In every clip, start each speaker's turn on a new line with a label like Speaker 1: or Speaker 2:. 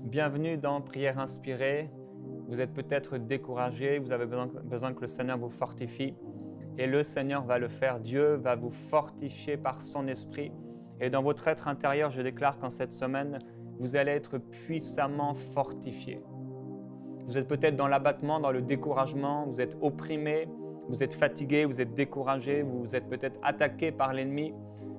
Speaker 1: Bienvenue dans Prière inspirée. Vous êtes peut-être découragé, vous avez besoin que le Seigneur vous fortifie. Et le Seigneur va le faire. Dieu va vous fortifier par son esprit. Et dans votre être intérieur, je déclare qu'en cette semaine, vous allez être puissamment fortifié. Vous êtes peut-être dans l'abattement, dans le découragement, vous êtes opprimé, vous êtes fatigué, vous êtes découragé, vous êtes peut-être attaqué par l'ennemi.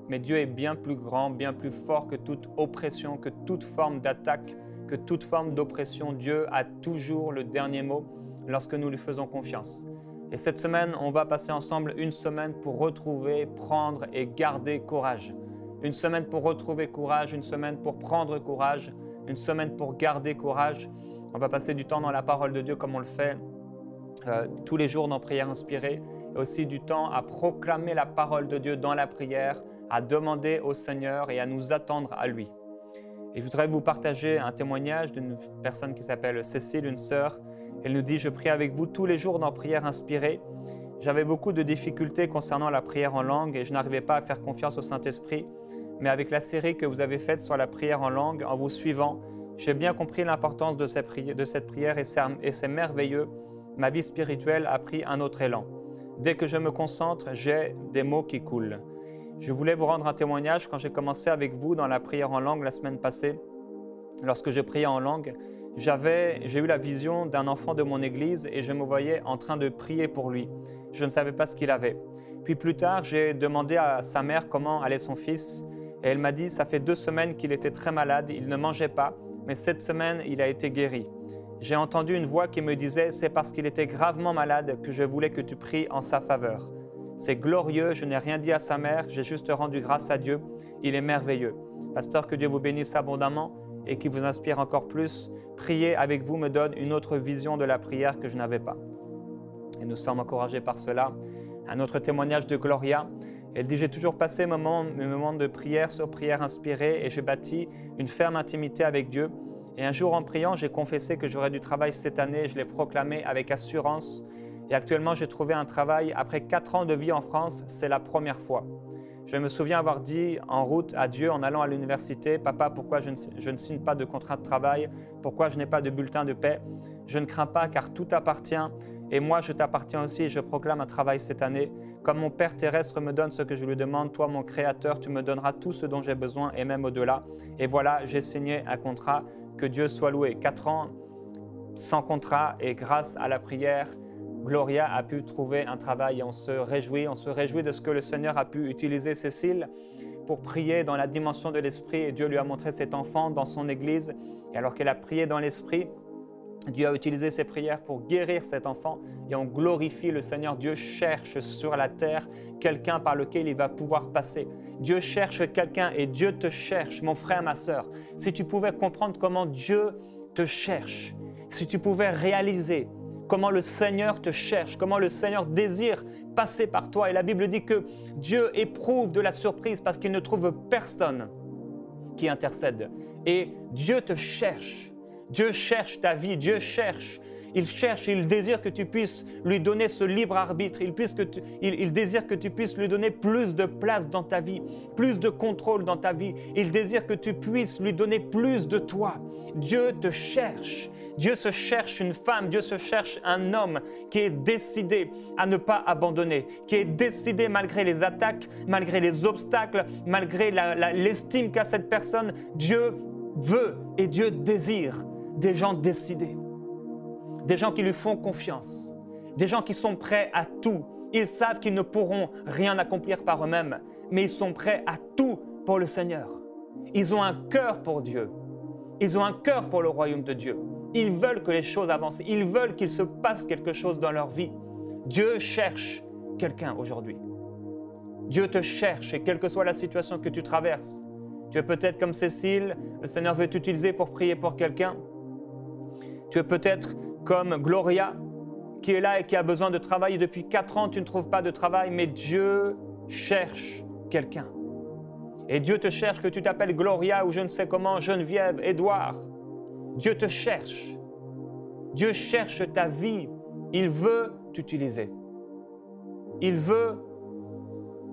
Speaker 1: Mais Dieu est bien plus grand, bien plus fort que toute oppression, que toute forme d'attaque, que toute forme d'oppression. Dieu a toujours le dernier mot lorsque nous lui faisons confiance. Et cette semaine, on va passer ensemble une semaine pour retrouver, prendre et garder courage. Une semaine pour retrouver courage, une semaine pour prendre courage, une semaine pour garder courage. On va passer du temps dans la parole de Dieu comme on le fait tous les jours dans Prière inspirée, et aussi du temps à proclamer la parole de Dieu dans la prière, à demander au Seigneur et à nous attendre à lui. Et je voudrais vous partager un témoignage d'une personne qui s'appelle Cécile, une sœur. Elle nous dit « Je prie avec vous tous les jours dans Prière inspirée. J'avais beaucoup de difficultés concernant la prière en langue et je n'arrivais pas à faire confiance au Saint-Esprit. Mais avec la série que vous avez faite sur la prière en langue, en vous suivant, j'ai bien compris l'importance de cette prière et c'est merveilleux. Ma vie spirituelle a pris un autre élan. Dès que je me concentre, j'ai des mots qui coulent. » Je voulais vous rendre un témoignage quand j'ai commencé avec vous dans la prière en langue la semaine passée. Lorsque je priais en langue, j'ai eu la vision d'un enfant de mon église et je me voyais en train de prier pour lui. Je ne savais pas ce qu'il avait. Puis plus tard, j'ai demandé à sa mère comment allait son fils et elle m'a dit « Ça fait 2 semaines qu'il était très malade, il ne mangeait pas, mais cette semaine, il a été guéri. » J'ai entendu une voix qui me disait « C'est parce qu'il était gravement malade que je voulais que tu pries en sa faveur. » C'est glorieux, je n'ai rien dit à sa mère, j'ai juste rendu grâce à Dieu. Il est merveilleux. Pasteur, que Dieu vous bénisse abondamment et qui vous inspire encore plus. Prier avec vous me donne une autre vision de la prière que je n'avais pas. Et nous sommes encouragés par cela. Un autre témoignage de Gloria. Elle dit « J'ai toujours passé mes moments de prière sur prière inspirée et j'ai bâti une ferme intimité avec Dieu. Et un jour en priant, j'ai confessé que j'aurais du travail cette année. Je l'ai proclamé avec assurance. Et actuellement, j'ai trouvé un travail. Après 4 ans de vie en France, c'est la première fois. Je me souviens avoir dit en route à Dieu en allant à l'université, « Papa, pourquoi je ne signe pas de contrat de travail? Pourquoi je n'ai pas de bulletin de paie? Je ne crains pas car tout t'appartient. Et moi, je t'appartiens aussi et je proclame un travail cette année. Comme mon Père terrestre me donne ce que je lui demande, toi, mon Créateur, tu me donneras tout ce dont j'ai besoin et même au-delà. Et voilà, j'ai signé un contrat. Que Dieu soit loué. 4 ans sans contrat et grâce à la prière, Gloria a pu trouver un travail et on se réjouit de ce que le Seigneur a pu utiliser Cécile pour prier dans la dimension de l'Esprit et Dieu lui a montré cet enfant dans son église et alors qu'elle a prié dans l'Esprit, Dieu a utilisé ses prières pour guérir cet enfant et on glorifie le Seigneur. Dieu cherche sur la terre quelqu'un par lequel il va pouvoir passer. Dieu cherche quelqu'un et Dieu te cherche, mon frère, ma sœur. Si tu pouvais comprendre comment Dieu te cherche, si tu pouvais réaliser comment le Seigneur te cherche, comment le Seigneur désire passer par toi. Et la Bible dit que Dieu éprouve de la surprise parce qu'il ne trouve personne qui intercède. Et Dieu te cherche. Dieu cherche ta vie, Dieu cherche. Il cherche, il désire que tu puisses lui donner ce libre arbitre. Il désire que tu puisses lui donner plus de place dans ta vie, plus de contrôle dans ta vie. Il désire que tu puisses lui donner plus de toi. Dieu te cherche. Dieu se cherche une femme, Dieu se cherche un homme qui est décidé à ne pas abandonner, qui est décidé malgré les attaques, malgré les obstacles, malgré l'estime qu'a cette personne. Dieu veut et Dieu désire des gens décidés. Des gens qui lui font confiance, des gens qui sont prêts à tout. Ils savent qu'ils ne pourront rien accomplir par eux-mêmes, mais ils sont prêts à tout pour le Seigneur. Ils ont un cœur pour Dieu. Ils ont un cœur pour le royaume de Dieu. Ils veulent que les choses avancent. Ils veulent qu'il se passe quelque chose dans leur vie. Dieu cherche quelqu'un aujourd'hui. Dieu te cherche et quelle que soit la situation que tu traverses, tu es peut-être comme Cécile, le Seigneur veut t'utiliser pour prier pour quelqu'un. Tu es peut-être comme Gloria, qui est là et qui a besoin de travailler depuis 4 ans, tu ne trouves pas de travail, mais Dieu cherche quelqu'un. Et Dieu te cherche, que tu t'appelles Gloria ou je ne sais comment, Geneviève, Édouard. Dieu te cherche. Dieu cherche ta vie. Il veut t'utiliser. Il veut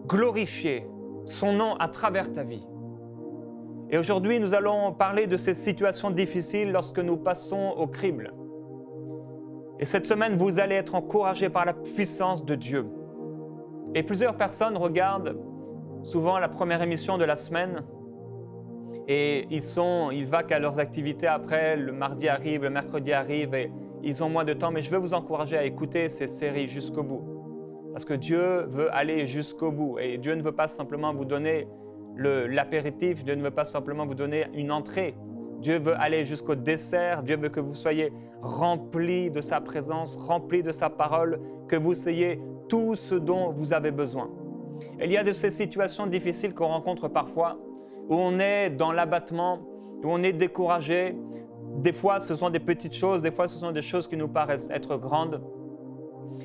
Speaker 1: glorifier son nom à travers ta vie. Et aujourd'hui, nous allons parler de ces situations difficiles lorsque nous passons au crible. Et cette semaine, vous allez être encouragés par la puissance de Dieu. Et plusieurs personnes regardent souvent la première émission de la semaine et ils vaquent à leurs activités après, le mardi arrive, le mercredi arrive et ils ont moins de temps. Mais je veux vous encourager à écouter ces séries jusqu'au bout. Parce que Dieu veut aller jusqu'au bout et Dieu ne veut pas simplement vous donner l'apéritif, Dieu ne veut pas simplement vous donner une entrée. Dieu veut aller jusqu'au dessert, Dieu veut que vous soyez remplis de sa présence, remplis de sa parole, que vous ayez tout ce dont vous avez besoin. Il y a de ces situations difficiles qu'on rencontre parfois, où on est dans l'abattement, où on est découragé. Des fois, ce sont des petites choses, des fois, ce sont des choses qui nous paraissent être grandes.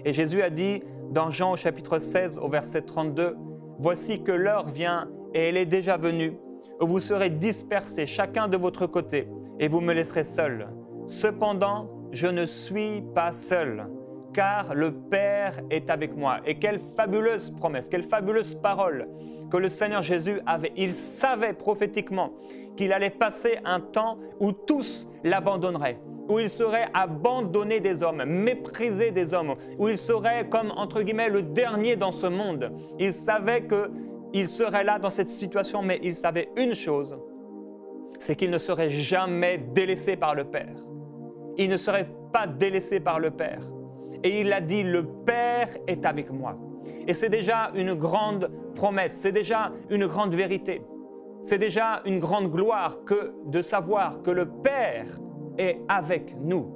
Speaker 1: Et Jésus a dit dans Jean au chapitre 16, au verset 32, « Voici que l'heure vient et elle est déjà venue, où vous serez dispersés chacun de votre côté et vous me laisserez seul. Cependant, je ne suis pas seul, car le Père est avec moi. » Et quelle fabuleuse promesse, quelle fabuleuse parole que le Seigneur Jésus avait. Il savait prophétiquement qu'il allait passer un temps où tous l'abandonneraient, où il serait abandonné des hommes, méprisé des hommes, où il serait comme, entre guillemets, le dernier dans ce monde. Il savait qu'il serait là dans cette situation, mais il savait une chose, c'est qu'il ne serait jamais délaissé par le Père. Il ne serait pas délaissé par le Père. Et il a dit, le Père est avec moi. Et c'est déjà une grande promesse, c'est déjà une grande vérité. C'est déjà une grande gloire que de savoir que le Père est avec nous.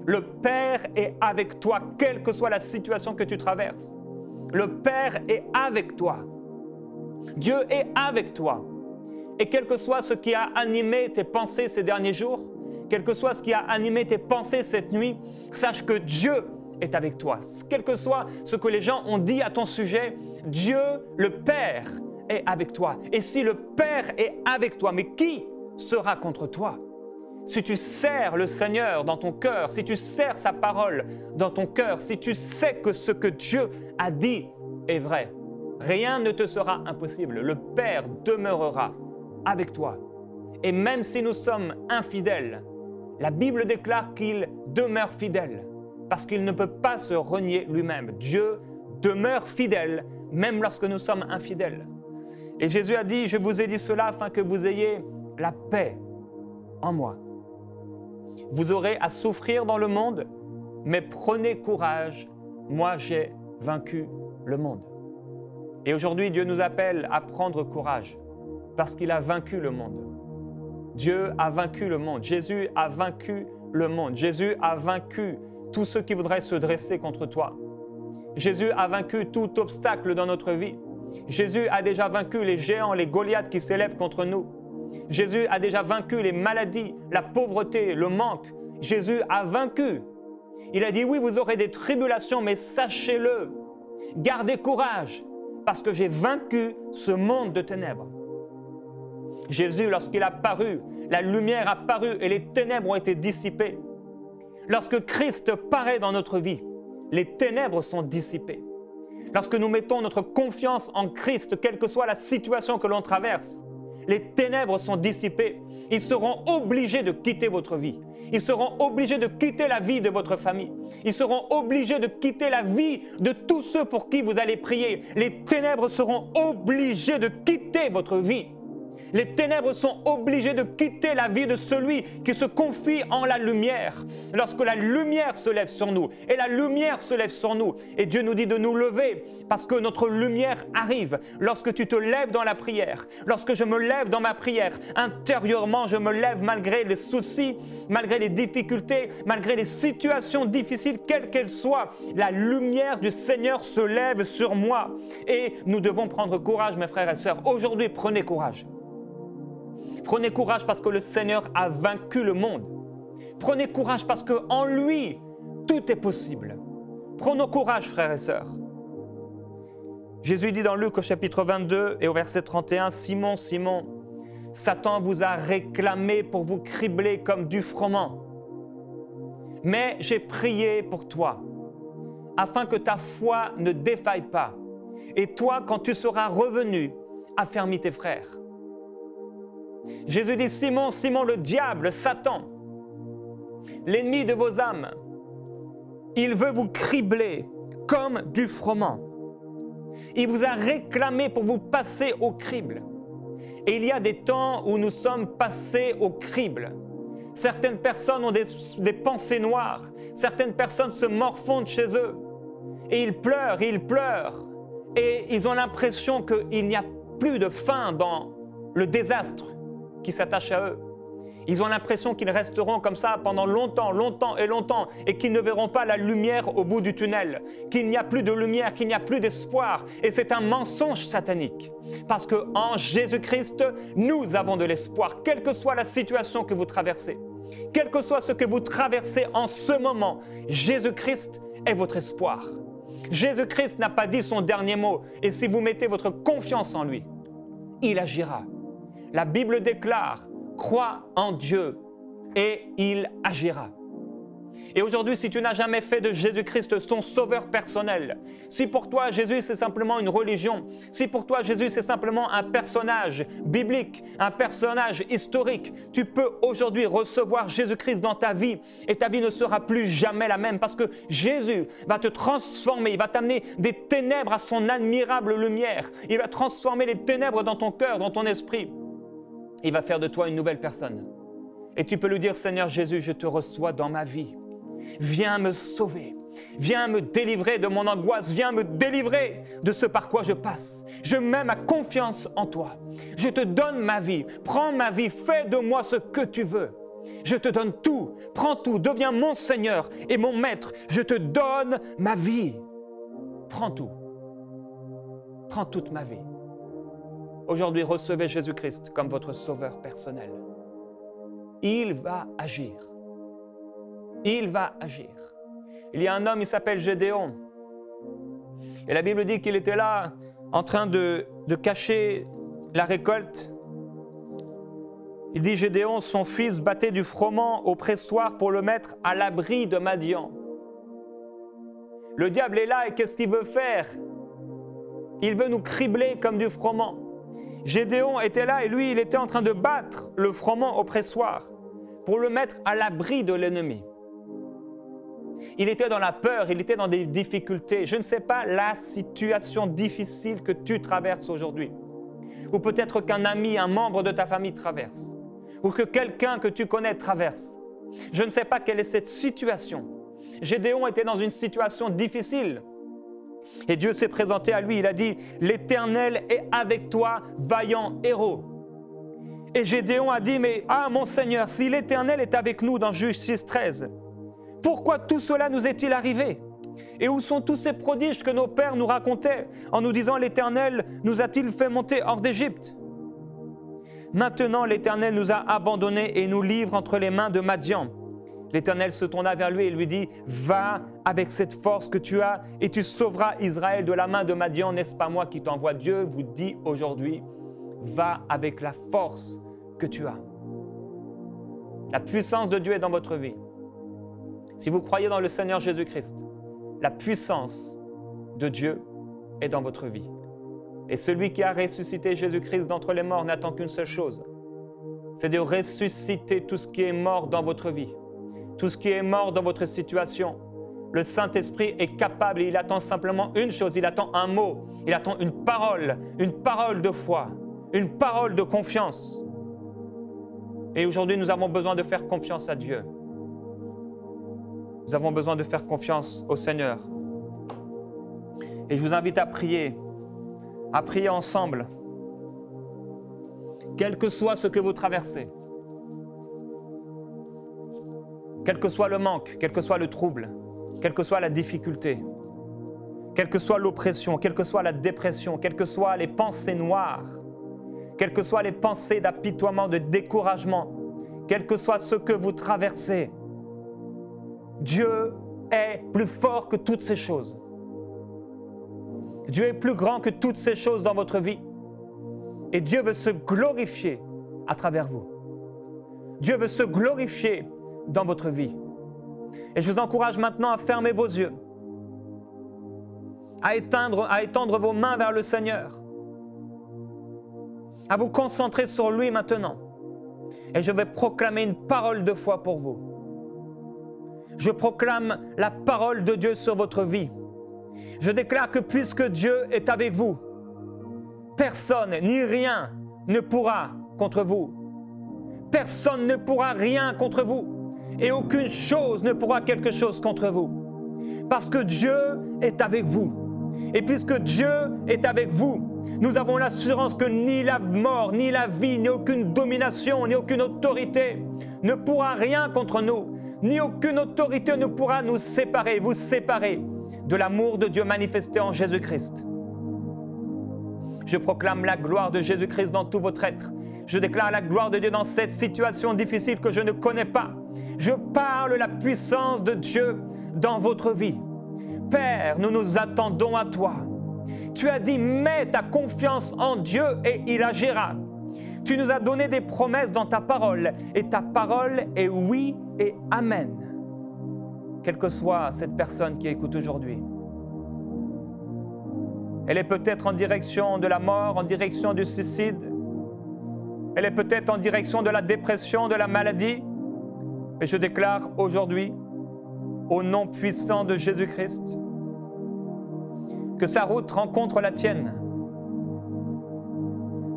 Speaker 1: Le Père est avec toi, quelle que soit la situation que tu traverses. Le Père est avec toi. Dieu est avec toi. Et quel que soit ce qui a animé tes pensées ces derniers jours, quel que soit ce qui a animé tes pensées cette nuit, sache que Dieu est avec toi. Quel que soit ce que les gens ont dit à ton sujet, Dieu, le Père, est avec toi. Et si le Père est avec toi, mais qui sera contre toi? Si tu sers le Seigneur dans ton cœur, si tu sers sa parole dans ton cœur, si tu sais que ce que Dieu a dit est vrai, rien ne te sera impossible. Le Père demeurera avec toi. Et même si nous sommes infidèles, la Bible déclare qu'il demeure fidèle parce qu'il ne peut pas se renier lui-même. Dieu demeure fidèle même lorsque nous sommes infidèles. Et Jésus a dit, je vous ai dit cela afin que vous ayez la paix en moi. Vous aurez à souffrir dans le monde, mais prenez courage, moi j'ai vaincu le monde. Et aujourd'hui, Dieu nous appelle à prendre courage parce qu'il a vaincu le monde. Dieu a vaincu le monde. Jésus a vaincu le monde. Jésus a vaincu tous ceux qui voudraient se dresser contre toi. Jésus a vaincu tout obstacle dans notre vie. Jésus a déjà vaincu les géants, les Goliaths qui s'élèvent contre nous. Jésus a déjà vaincu les maladies, la pauvreté, le manque. Jésus a vaincu. Il a dit, oui, vous aurez des tribulations, mais sachez-le, gardez courage, parce que j'ai vaincu ce monde de ténèbres. Jésus, lorsqu'il a paru, la lumière a paru et les ténèbres ont été dissipées. Lorsque Christ paraît dans notre vie, les ténèbres sont dissipées. Lorsque nous mettons notre confiance en Christ, quelle que soit la situation que l'on traverse, les ténèbres sont dissipées. Ils seront obligés de quitter votre vie. Ils seront obligés de quitter la vie de votre famille. Ils seront obligés de quitter la vie de tous ceux pour qui vous allez prier. Les ténèbres seront obligés de quitter votre vie. Les ténèbres sont obligées de quitter la vie de celui qui se confie en la lumière. Lorsque la lumière se lève sur nous, et la lumière se lève sur nous, et Dieu nous dit de nous lever parce que notre lumière arrive. Lorsque tu te lèves dans la prière, lorsque je me lève dans ma prière, intérieurement je me lève malgré les soucis, malgré les difficultés, malgré les situations difficiles, quelles qu'elles soient. La lumière du Seigneur se lève sur moi. Et nous devons prendre courage, mes frères et sœurs. Aujourd'hui, prenez courage. Prenez courage parce que le Seigneur a vaincu le monde. Prenez courage parce qu'en lui, tout est possible. Prenons courage, frères et sœurs. Jésus dit dans Luc au chapitre 22 et au verset 31, « Simon, Simon, Satan vous a réclamé pour vous cribler comme du froment. Mais j'ai prié pour toi, afin que ta foi ne défaille pas. Et toi, quand tu seras revenu, affermis tes frères. » Jésus dit, Simon, Simon, le diable, Satan, l'ennemi de vos âmes, il veut vous cribler comme du froment. Il vous a réclamé pour vous passer au crible. Et il y a des temps où nous sommes passés au crible. Certaines personnes ont des pensées noires. Certaines personnes se morfondent chez eux. Et ils pleurent, et ils ont l'impression qu'il n'y a plus de fin dans le désastre qui s'attache à eux. Ils ont l'impression qu'ils resteront comme ça pendant longtemps, et qu'ils ne verront pas la lumière au bout du tunnel, qu'il n'y a plus de lumière, qu'il n'y a plus d'espoir. Et c'est un mensonge satanique. Parce qu'en Jésus-Christ, nous avons de l'espoir, quelle que soit la situation que vous traversez. Quel que soit ce que vous traversez en ce moment, Jésus-Christ est votre espoir. Jésus-Christ n'a pas dit son dernier mot. Et si vous mettez votre confiance en lui, il agira. La Bible déclare, crois en Dieu et il agira. Et aujourd'hui, si tu n'as jamais fait de Jésus-Christ ton sauveur personnel, si pour toi Jésus c'est simplement une religion, si pour toi Jésus c'est simplement un personnage biblique, un personnage historique, tu peux aujourd'hui recevoir Jésus-Christ dans ta vie et ta vie ne sera plus jamais la même parce que Jésus va te transformer, il va t'amener des ténèbres à son admirable lumière, il va transformer les ténèbres dans ton cœur, dans ton esprit. Il va faire de toi une nouvelle personne. Et tu peux lui dire, Seigneur Jésus, je te reçois dans ma vie. Viens me sauver. Viens me délivrer de mon angoisse. Viens me délivrer de ce par quoi je passe. Je mets ma confiance en toi. Je te donne ma vie. Prends ma vie. Fais de moi ce que tu veux. Je te donne tout. Prends tout. Deviens mon Seigneur et mon Maître. Je te donne ma vie. Prends tout. Prends toute ma vie. Aujourd'hui, recevez Jésus-Christ comme votre sauveur personnel. Il va agir. Il va agir. Il y a un homme, il s'appelle Gédéon. Et la Bible dit qu'il était là en train de cacher la récolte. Il dit, Gédéon, son fils, battait du froment au pressoir pour le mettre à l'abri de Madian. Le diable est là et qu'est-ce qu'il veut faire? Il veut nous cribler comme du froment. Gédéon était là et lui, il était en train de battre le froment au pressoir pour le mettre à l'abri de l'ennemi. Il était dans la peur, il était dans des difficultés. Je ne sais pas la situation difficile que tu traverses aujourd'hui. Ou peut-être qu'un ami, un membre de ta famille traverse. Ou que quelqu'un que tu connais traverse. Je ne sais pas quelle est cette situation. Gédéon était dans une situation difficile. Et Dieu s'est présenté à lui, il a dit, « L'Éternel est avec toi, vaillant héros. » Et Gédéon a dit, « Mais, mon Seigneur, si l'Éternel est avec nous dans Juge 6:13, pourquoi tout cela nous est-il arrivé? Et où sont tous ces prodiges que nos pères nous racontaient en nous disant, l'Éternel nous a-t-il fait monter hors d'Égypte? Maintenant, l'Éternel nous a abandonnés et nous livre entre les mains de Madian. » L'Éternel se tourna vers lui et lui dit, « Va avec cette force que tu as et tu sauveras Israël de la main de Madian. N'est-ce pas moi qui t'envoie? » Dieu vous dit aujourd'hui, va avec la force que tu as. La puissance de Dieu est dans votre vie. Si vous croyez dans le Seigneur Jésus-Christ, la puissance de Dieu est dans votre vie. Et celui qui a ressuscité Jésus-Christ d'entre les morts n'attend qu'une seule chose, c'est de ressusciter tout ce qui est mort dans votre vie. Tout ce qui est mort dans votre situation, le Saint-Esprit est capable et il attend simplement une chose, il attend un mot, il attend une parole de foi, une parole de confiance. Et aujourd'hui, nous avons besoin de faire confiance à Dieu. Nous avons besoin de faire confiance au Seigneur. Et je vous invite à prier ensemble, quel que soit ce que vous traversez. Quel que soit le manque, quel que soit le trouble, quelle que soit la difficulté, quelle que soit l'oppression, quelle que soit la dépression, quelles que soient les pensées noires, quelles que soient les pensées d'apitoiement, de découragement, quel que soit ce que vous traversez, Dieu est plus fort que toutes ces choses. Dieu est plus grand que toutes ces choses dans votre vie. Et Dieu veut se glorifier à travers vous. Dieu veut se glorifier dans votre vie. Et je vous encourage maintenant à fermer vos yeux, à étendre vos mains vers le Seigneur, à vous concentrer sur lui maintenant. Et je vais proclamer une parole de foi pour vous. Je proclame la parole de Dieu sur votre vie. Je déclare que puisque Dieu est avec vous, personne ni rien ne pourra contre vous. Personne ne pourra rien contre vous. Et aucune chose ne pourra quelque chose contre vous. Parce que Dieu est avec vous. Et puisque Dieu est avec vous, nous avons l'assurance que ni la mort, ni la vie, ni aucune domination, ni aucune autorité ne pourra rien contre nous. Ni aucune autorité ne pourra nous séparer, vous séparer de l'amour de Dieu manifesté en Jésus-Christ. Je proclame la gloire de Jésus-Christ dans tout votre être. Je déclare la gloire de Dieu dans cette situation difficile que je ne connais pas. Je parle la puissance de Dieu dans votre vie. Père, nous nous attendons à toi. Tu as dit, mets ta confiance en Dieu et il agira. Tu nous as donné des promesses dans ta parole et ta parole est oui et amen. Quelle que soit cette personne qui écoute aujourd'hui, elle est peut-être en direction de la mort, en direction du suicide. Elle est peut-être en direction de la dépression, de la maladie. Mais je déclare aujourd'hui, au nom puissant de Jésus-Christ, que sa route rencontre la tienne.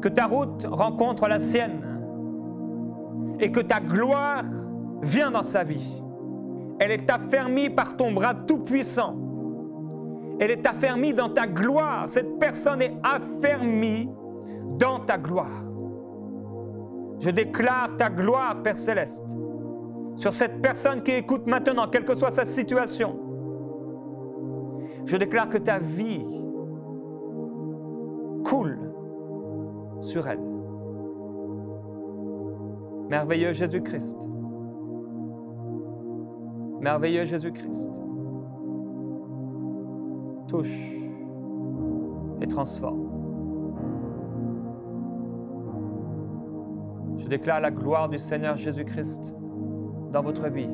Speaker 1: Que ta route rencontre la sienne. Et que ta gloire vient dans sa vie. Elle est affermie par ton bras tout-puissant. Elle est affermie dans ta gloire. Cette personne est affermie dans ta gloire. Je déclare ta gloire, Père Céleste, sur cette personne qui écoute maintenant, quelle que soit sa situation. Je déclare que ta vie coule sur elle. Merveilleux Jésus-Christ. Merveilleux Jésus-Christ. Touche et transforme. Je déclare la gloire du Seigneur Jésus-Christ dans votre vie.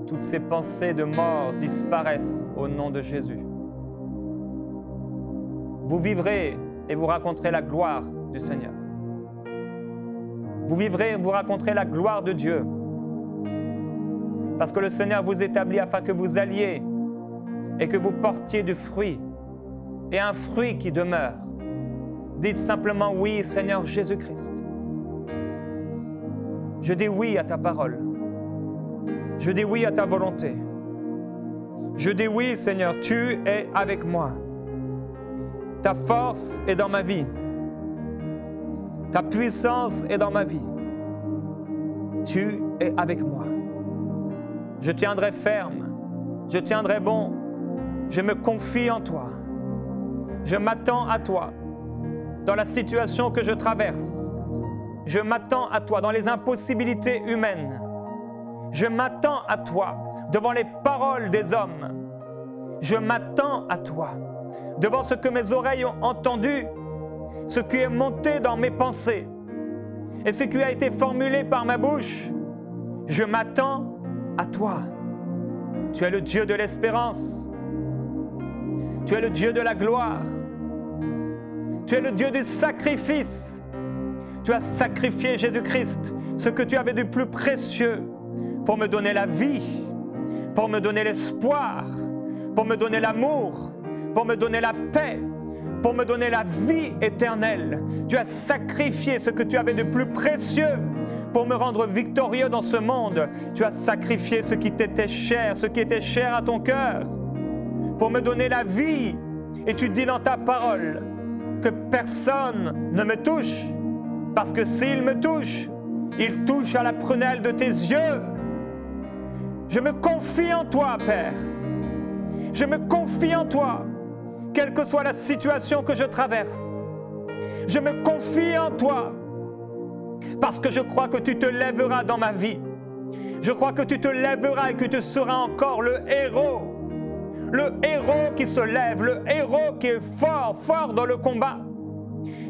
Speaker 1: Toutes ces pensées de mort disparaissent au nom de Jésus. Vous vivrez et vous raconterez la gloire du Seigneur. Vous vivrez et vous raconterez la gloire de Dieu. Parce que le Seigneur vous établit afin que vous alliez et que vous portiez du fruit, et un fruit qui demeure. Dites simplement oui, Seigneur Jésus-Christ. Je dis oui à ta parole. Je dis oui à ta volonté. Je dis oui, Seigneur, tu es avec moi. Ta force est dans ma vie. Ta puissance est dans ma vie. Tu es avec moi. Je tiendrai ferme. Je tiendrai bon. Je me confie en toi. Je m'attends à toi dans la situation que je traverse. Je m'attends à toi dans les impossibilités humaines. Je m'attends à toi devant les paroles des hommes. Je m'attends à toi devant ce que mes oreilles ont entendu, ce qui est monté dans mes pensées et ce qui a été formulé par ma bouche. Je m'attends à toi. Tu es le Dieu de l'espérance. Tu es le Dieu de la gloire. Tu es le Dieu du sacrifice. Tu as sacrifié Jésus-Christ, ce que tu avais de plus précieux, pour me donner la vie, pour me donner l'espoir, pour me donner l'amour, pour me donner la paix, pour me donner la vie éternelle. Tu as sacrifié ce que tu avais de plus précieux pour me rendre victorieux dans ce monde. Tu as sacrifié ce qui t'était cher, ce qui était cher à ton cœur, pour me donner la vie. Et tu dis dans ta parole que personne ne me touche, parce que s'il me touche, il touche à la prunelle de tes yeux. Je me confie en toi, Père. Je me confie en toi, quelle que soit la situation que je traverse. Je me confie en toi, parce que je crois que tu te lèveras dans ma vie. Je crois que tu te lèveras et que tu seras encore le héros. Le héros qui se lève, le héros qui est fort, fort dans le combat.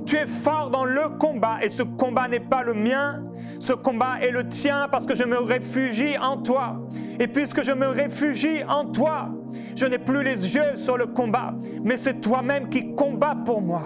Speaker 1: Tu es fort dans le combat et ce combat n'est pas le mien, ce combat est le tien parce que je me réfugie en toi. Et puisque je me réfugie en toi, je n'ai plus les yeux sur le combat, mais c'est toi-même qui combats pour moi.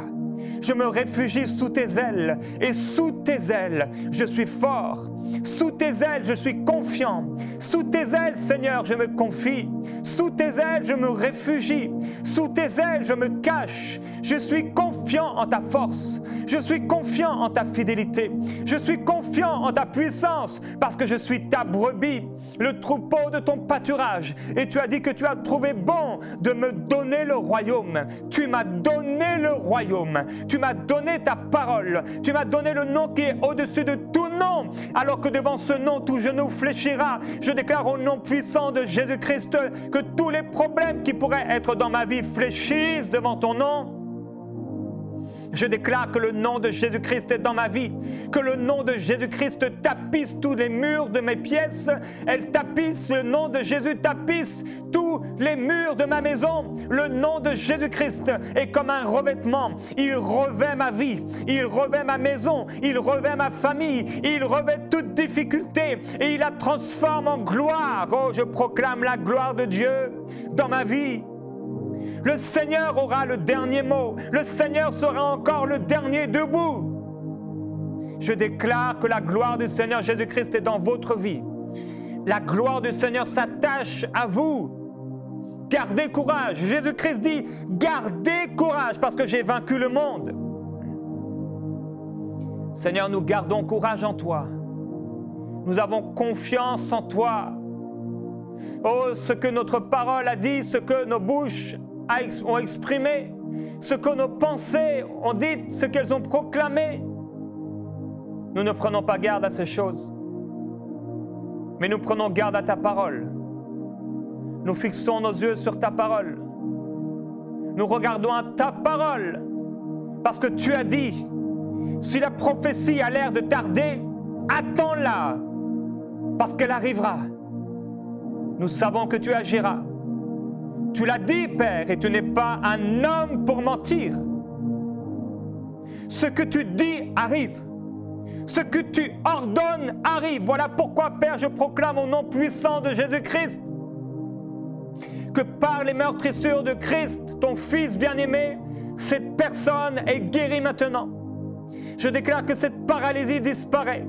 Speaker 1: Je me réfugie sous tes ailes et sous tes ailes, je suis fort. Sous tes ailes, je suis confiant. Sous tes ailes, Seigneur, je me confie. Sous tes ailes, je me réfugie. Sous tes ailes, je me cache. Je suis confiant en ta force. Je suis confiant en ta fidélité. Je suis confiant en ta puissance parce que je suis ta brebis, le troupeau de ton pâturage. Et tu as dit que tu as trouvé bon de me donner le royaume. Tu m'as donné le royaume. Tu m'as donné ta parole. Tu m'as donné le nom qui est au-dessus de tout nom. Alors que devant ce nom, tout genou fléchira. Je déclare au nom puissant de Jésus-Christ que tous les problèmes qui pourraient être dans ma vie fléchissent devant ton nom. Je déclare que le nom de Jésus-Christ est dans ma vie, que le nom de Jésus-Christ tapisse tous les murs de mes pièces, elle tapisse, le nom de Jésus tapisse tous les murs de ma maison. Le nom de Jésus-Christ est comme un revêtement, il revêt ma vie, il revêt ma maison, il revêt ma famille, il revêt toute difficulté et il la transforme en gloire. Oh, je proclame la gloire de Dieu dans ma vie. Le Seigneur aura le dernier mot. Le Seigneur sera encore le dernier debout. Je déclare que la gloire du Seigneur Jésus-Christ est dans votre vie. La gloire du Seigneur s'attache à vous. Gardez courage. Jésus-Christ dit, gardez courage parce que j'ai vaincu le monde. Seigneur, nous gardons courage en toi. Nous avons confiance en toi. Oh, ce que notre parole a dit, ce que nos bouches ont exprimé, ce que nos pensées ont dit, ce qu'elles ont proclamé. Nous ne prenons pas garde à ces choses, mais nous prenons garde à ta parole. Nous fixons nos yeux sur ta parole. Nous regardons à ta parole, parce que tu as dit, si la prophétie a l'air de tarder, attends-la, parce qu'elle arrivera. Nous savons que tu agiras. Tu l'as dit, Père, et tu n'es pas un homme pour mentir. Ce que tu dis arrive. Ce que tu ordonnes arrive. Voilà pourquoi, Père, je proclame au nom puissant de Jésus-Christ que par les meurtrissures de Christ, ton Fils bien-aimé, cette personne est guérie maintenant. Je déclare que cette paralysie disparaît.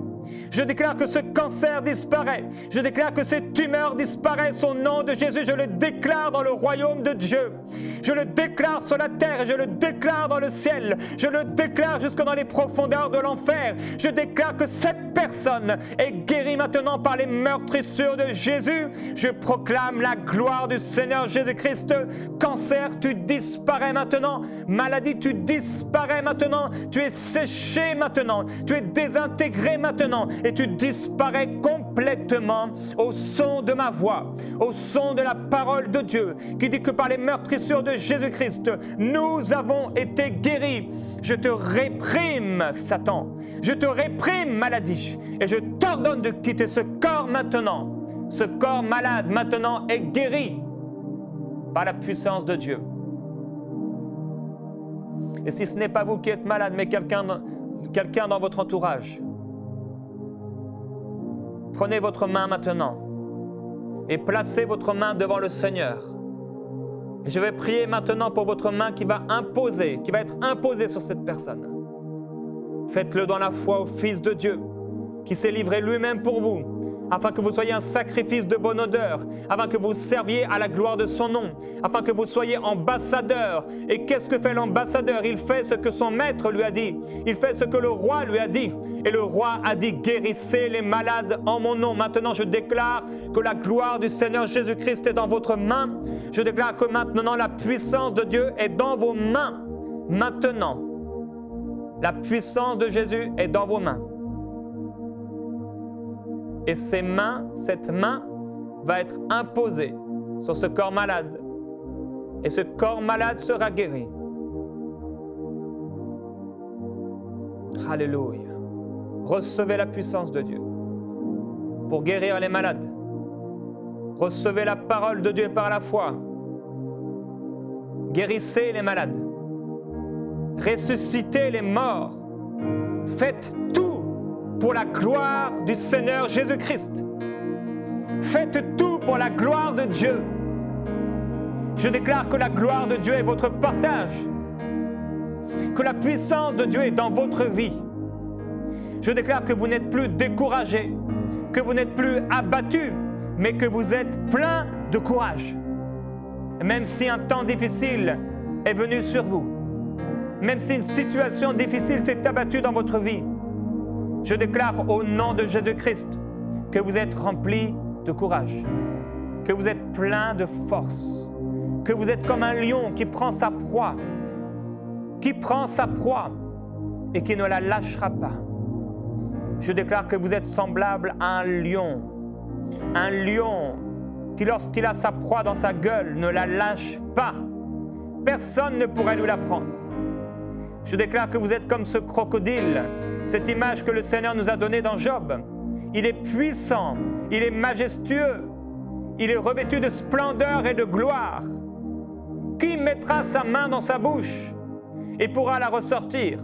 Speaker 1: Je déclare que ce cancer disparaît. Je déclare que cette tumeur disparaît. Au nom de Jésus, je le déclare dans le royaume de Dieu. Je le déclare sur la terre et je le déclare dans le ciel. Je le déclare jusque dans les profondeurs de l'enfer. Je déclare que cette personne est guérie maintenant par les meurtrissures de Jésus. Je proclame la gloire du Seigneur Jésus-Christ. Cancer, tu disparais maintenant. Maladie, tu disparais maintenant. Tu es séché maintenant. Tu es désintégré maintenant. Et tu disparais complètement au son de ma voix, au son de la parole de Dieu, qui dit que par les meurtrissures de Jésus-Christ, nous avons été guéris. Je te réprime, Satan. Je te réprime, maladie. Et je t'ordonne de quitter ce corps maintenant. Ce corps malade maintenant est guéri par la puissance de Dieu. Et si ce n'est pas vous qui êtes malade, mais quelqu'un dans votre entourage, prenez votre main maintenant et placez votre main devant le Seigneur. Et je vais prier maintenant pour votre main qui va être imposée sur cette personne. Faites-le dans la foi au Fils de Dieu, qui s'est livré lui-même pour vous, afin que vous soyez un sacrifice de bonne odeur, afin que vous serviez à la gloire de son nom, afin que vous soyez ambassadeur. Et qu'est-ce que fait l'ambassadeur? Il fait ce que son maître lui a dit. Il fait ce que le roi lui a dit. Et le roi a dit, guérissez les malades en mon nom. Maintenant, je déclare que la gloire du Seigneur Jésus-Christ est dans votre main. Je déclare que maintenant, la puissance de Dieu est dans vos mains. Maintenant, la puissance de Jésus est dans vos mains. Et cette main va être imposée sur ce corps malade. Et ce corps malade sera guéri. Alléluia. Recevez la puissance de Dieu pour guérir les malades. Recevez la parole de Dieu par la foi. Guérissez les malades. Ressuscitez les morts. Faites tout pour la gloire du Seigneur Jésus-Christ. Faites tout pour la gloire de Dieu. Je déclare que la gloire de Dieu est votre partage. que la puissance de Dieu est dans votre vie. Je déclare que vous n'êtes plus découragé, que vous n'êtes plus abattu, mais que vous êtes plein de courage. Même si un temps difficile est venu sur vous, même si une situation difficile s'est abattue dans votre vie, je déclare au nom de Jésus-Christ que vous êtes rempli de courage, que vous êtes plein de force, que vous êtes comme un lion qui prend sa proie et qui ne la lâchera pas. Je déclare que vous êtes semblable à un lion qui, lorsqu'il a sa proie dans sa gueule, ne la lâche pas. Personne ne pourrait lui la prendre. Je déclare que vous êtes comme ce crocodile, cette image que le Seigneur nous a donnée dans Job. Il est puissant, il est majestueux, il est revêtu de splendeur et de gloire. Qui mettra sa main dans sa bouche et pourra la ressortir?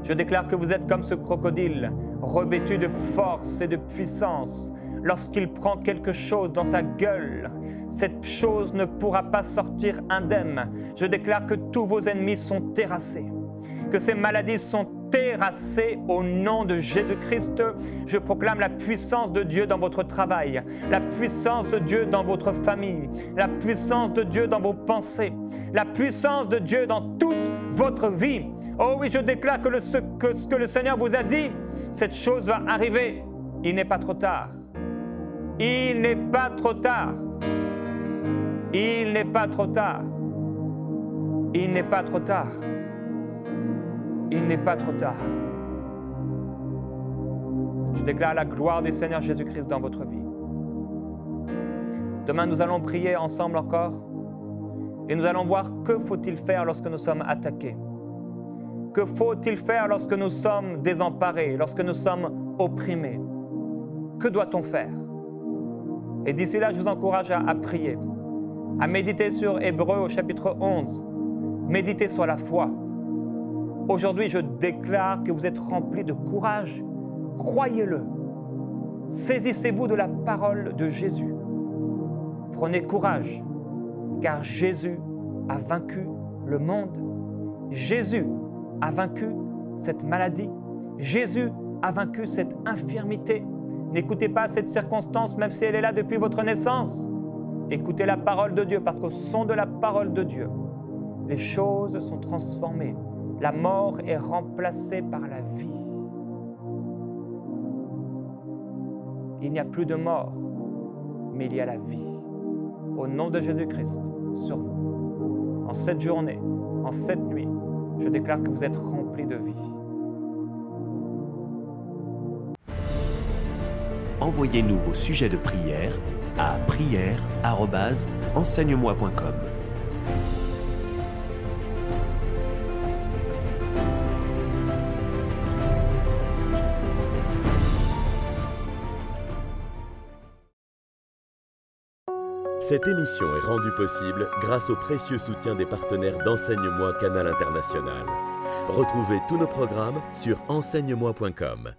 Speaker 1: Je déclare que vous êtes comme ce crocodile, revêtu de force et de puissance. Lorsqu'il prend quelque chose dans sa gueule, cette chose ne pourra pas sortir indemne. Je déclare que tous vos ennemis sont terrassés, que ces maladies sont terrassées au nom de Jésus-Christ. Je proclame la puissance de Dieu dans votre travail, la puissance de Dieu dans votre famille, la puissance de Dieu dans vos pensées, la puissance de Dieu dans toute votre vie. Oh oui, je déclare que ce que le Seigneur vous a dit, cette chose va arriver. Il n'est pas trop tard. Il n'est pas trop tard. Il n'est pas trop tard. Il n'est pas trop tard. Il n'est pas trop tard. Je déclare la gloire du Seigneur Jésus-Christ dans votre vie. Demain, nous allons prier ensemble encore et nous allons voir que faut-il faire lorsque nous sommes attaqués. Que faut-il faire lorsque nous sommes désemparés, lorsque nous sommes opprimés? Que doit-on faire? Et d'ici là, je vous encourage à prier, à méditer sur Hébreux au chapitre 11, méditer sur la foi. Aujourd'hui, je déclare que vous êtes remplis de courage. Croyez-le. Saisissez-vous de la parole de Jésus. Prenez courage, car Jésus a vaincu le monde. Jésus a vaincu cette maladie. Jésus a vaincu cette infirmité. N'écoutez pas cette circonstance, même si elle est là depuis votre naissance. Écoutez la parole de Dieu, parce qu'au son de la parole de Dieu, les choses sont transformées. La mort est remplacée par la vie. Il n'y a plus de mort, mais il y a la vie. Au nom de Jésus-Christ, sur vous. En cette journée, en cette nuit, je déclare que vous êtes remplis de vie.
Speaker 2: Envoyez-nous vos sujets de prière à prière@enseigne-moi.com.
Speaker 3: Cette émission est rendue possible grâce au précieux soutien des partenaires d'Enseigne-moi Canal International. Retrouvez tous nos programmes sur enseigne-moi.com.